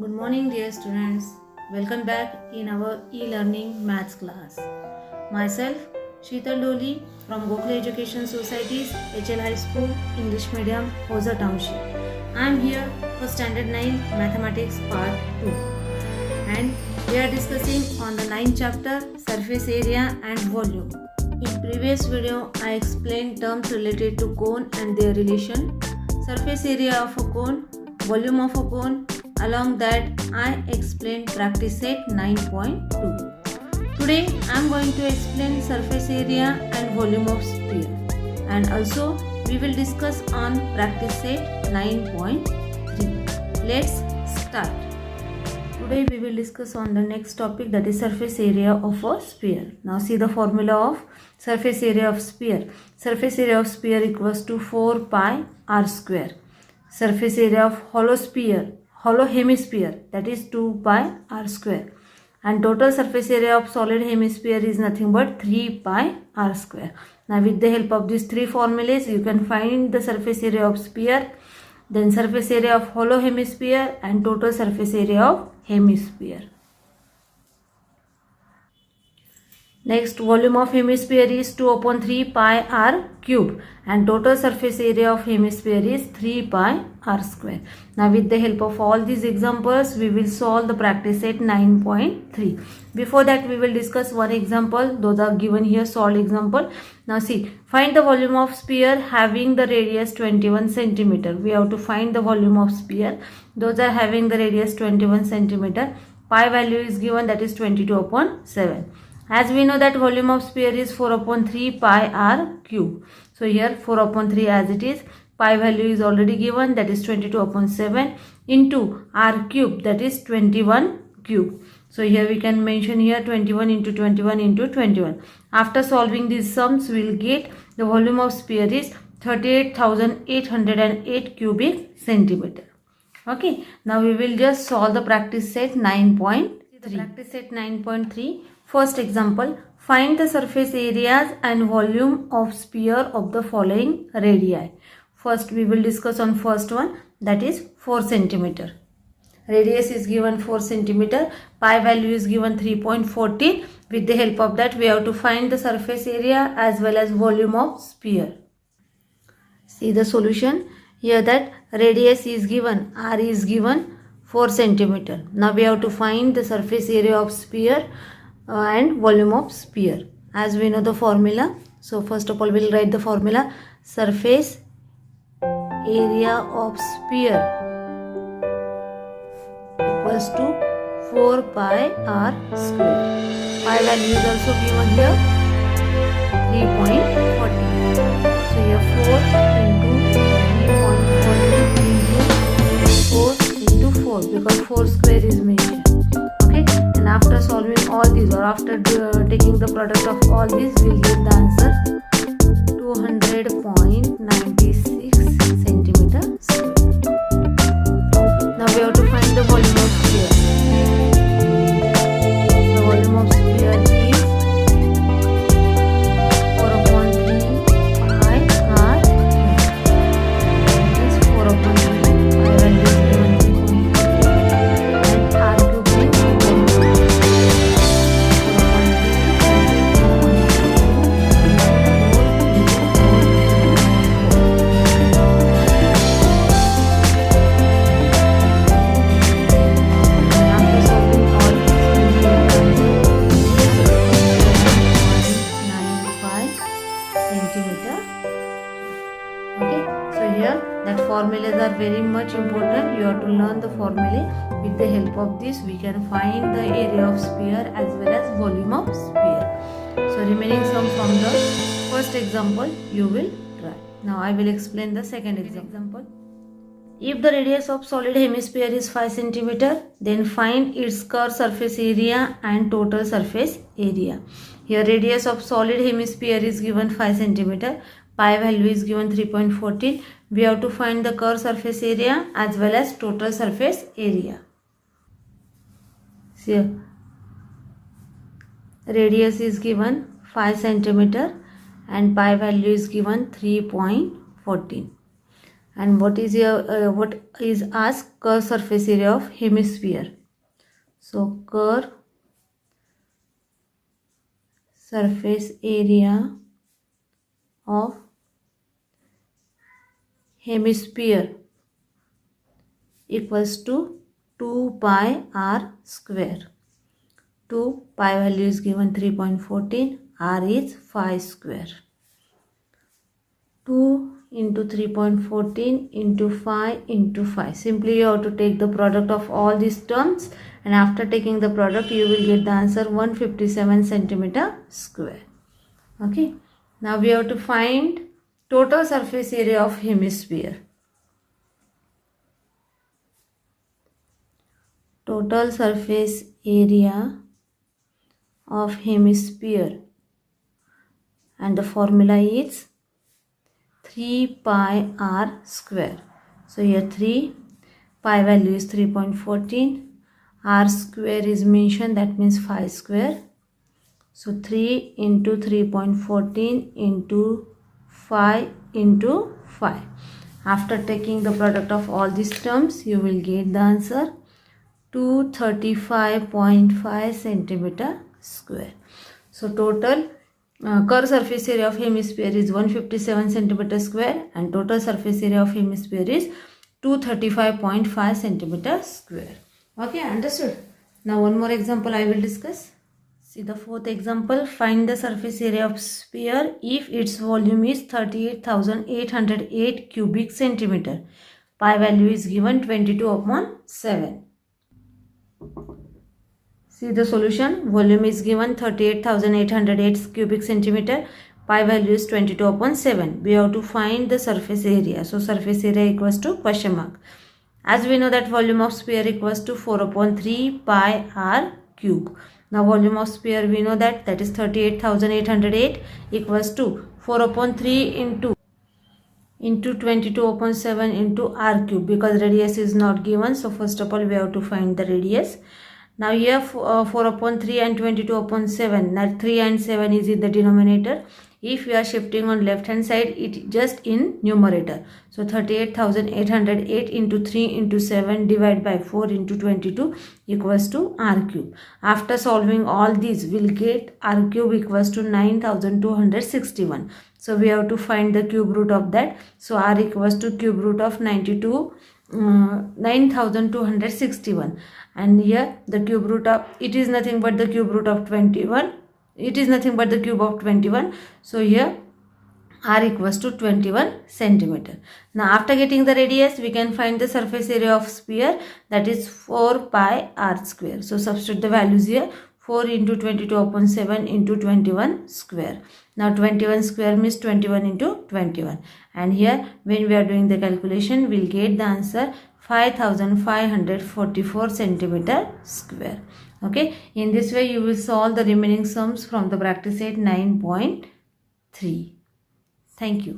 Good morning, dear students. Welcome back in our e-learning maths class. Myself, Sheetal Doli from Gokhale Education Society's HL High School, English Medium, Hosa Township. I am here for Standard 9 Mathematics Part 2. And we are discussing on the 9th chapter, Surface Area and Volume. In previous video, I explained terms related to cone and their relation, surface area of a cone, volume of a cone. Along that, I explained practice set 9.2. Today, I am going to explain surface area and volume of sphere. And also, we will discuss on practice set 9.3. Let's start. Today, we will discuss on the next topic, that is surface area of a sphere. Now, see the formula of surface area of sphere. Surface area of sphere equals to 4 pi r square. Surface area of hollow hemisphere, that is 2 pi r square, and total surface area of solid hemisphere is nothing but 3 pi r square. Now with the help of these three formulas you can find the surface area of sphere, then surface area of hollow hemisphere and total surface area of hemisphere. Next, volume of hemisphere is 2 upon 3 pi r cube and total surface area of hemisphere is 3 pi r square. Now with the help of all these examples we will solve the practice set 9.3. Before that we will discuss one example. Those are given here, solved example. Now see, find the volume of sphere having the radius 21 centimeter. We have to find the volume of sphere. Those are having the radius 21 centimeter. Pi value is given, that is 22 upon 7. As we know that volume of sphere is 4 upon 3 pi r cube. So here 4 upon 3 as it is. Pi value is already given, that is 22 upon 7 into r cube, that is 21 cube. So here we can mention here 21 into 21 into 21. After solving these sums we will get the volume of sphere is 38,808 cubic centimeter. Okay, now we will just solve the practice set 9.3. Practice set 9.3. First example, find the surface areas and volume of sphere of the following radii. First we will discuss on first one, that is 4 centimeter. Radius is given 4 centimeter. Pi value is given 3.14. With the help of that we have to find the surface area as well as volume of sphere. See the solution. Here that radius is given, r is given 4 centimeter. Now we have to find the surface area of sphere and volume of sphere. As we know the formula, so first of all we will write the formula. Surface area of sphere equals to 4 pi r square. Pi value is also given here 3.40. So here 4 into 3.40 into 4 into 4, because 4 square is mentioned. Okay, and after solving all these or after taking the product of all these we will get the answer 200.96 centimeter square. Now we have to find the volume of sphere. The volume of sphere is 4 upon 3 pi r. That is 4 upon 3 pi value is given 3.40 and r cube is 4. Formulas are very much important. You have to learn the formula. With the help of this we can find the area of sphere as well as volume of sphere. So remaining sum from the first example you will try. Now I will explain the second example. If the radius of solid hemisphere is 5 cm, then find its curved surface area and total surface area. Here radius of solid hemisphere is given 5 cm. Pi value is given 3.14. We have to find the curved surface area as well as total surface area. See, radius is given 5 cm and pi value is given 3.14. And what is asked? Curved surface area of hemisphere. So curved surface area of hemisphere equals to 2 pi r square. 2 pi value is given 3.14, r is 5 square. 2 into 3.14 into 5 into 5. Simply you have to take the product of all these terms, and after taking the product you will get the answer 157 centimeter square. Okay, now we have to find total surface area of hemisphere. Total surface area of hemisphere, and the formula is 3 pi r square. So here 3 pi value is 3.14, r square is mentioned, that means 5 square. So 3 into 3.14 into 5 into 5. After taking the product of all these terms, you will get the answer 235.5 centimeter square. So total curved surface area of hemisphere is 157 centimeter square, and total surface area of hemisphere is 235.5 centimeter square. Okay, understood? Now one more example I will discuss. See the fourth example. Find the surface area of sphere if its volume is 38,808 cubic centimeter. Pi value is given 22/7. See the solution. Volume is given 38,808 cubic centimeter. Pi value is 22/7. We have to find the surface area. So surface area equals to question mark. As we know that volume of sphere equals to 4/3 pi r cube. Now volume of sphere we know that is 38,808 equals to 4/3 into 22/7 into r cube, because radius is not given. So first of all we have to find the radius. Now here 4/3 and 22/7, that 3 and 7 is in the denominator. If we are shifting on left hand side, it just in numerator. So 38,808 into 3 into 7 divided by 4 into 22 equals to r cube. After solving all these, we'll get r cube equals to 9,261. So we have to find the cube root of that. So r equals to cube root of 9,261, and here the cube root of it is nothing but the cube root of 21. It is nothing but the cube of 21. So here r equals to 21 centimeter. Now after getting the radius, we can find the surface area of sphere, that is 4 pi r square. So substitute the values here. 4 into 22/7 into 21 square. Now 21 square means 21 into 21. And here when we are doing the calculation, we'll get the answer 5,544 centimeter square. Okay, in this way you will solve the remaining sums from the practice set 9.3. Thank you.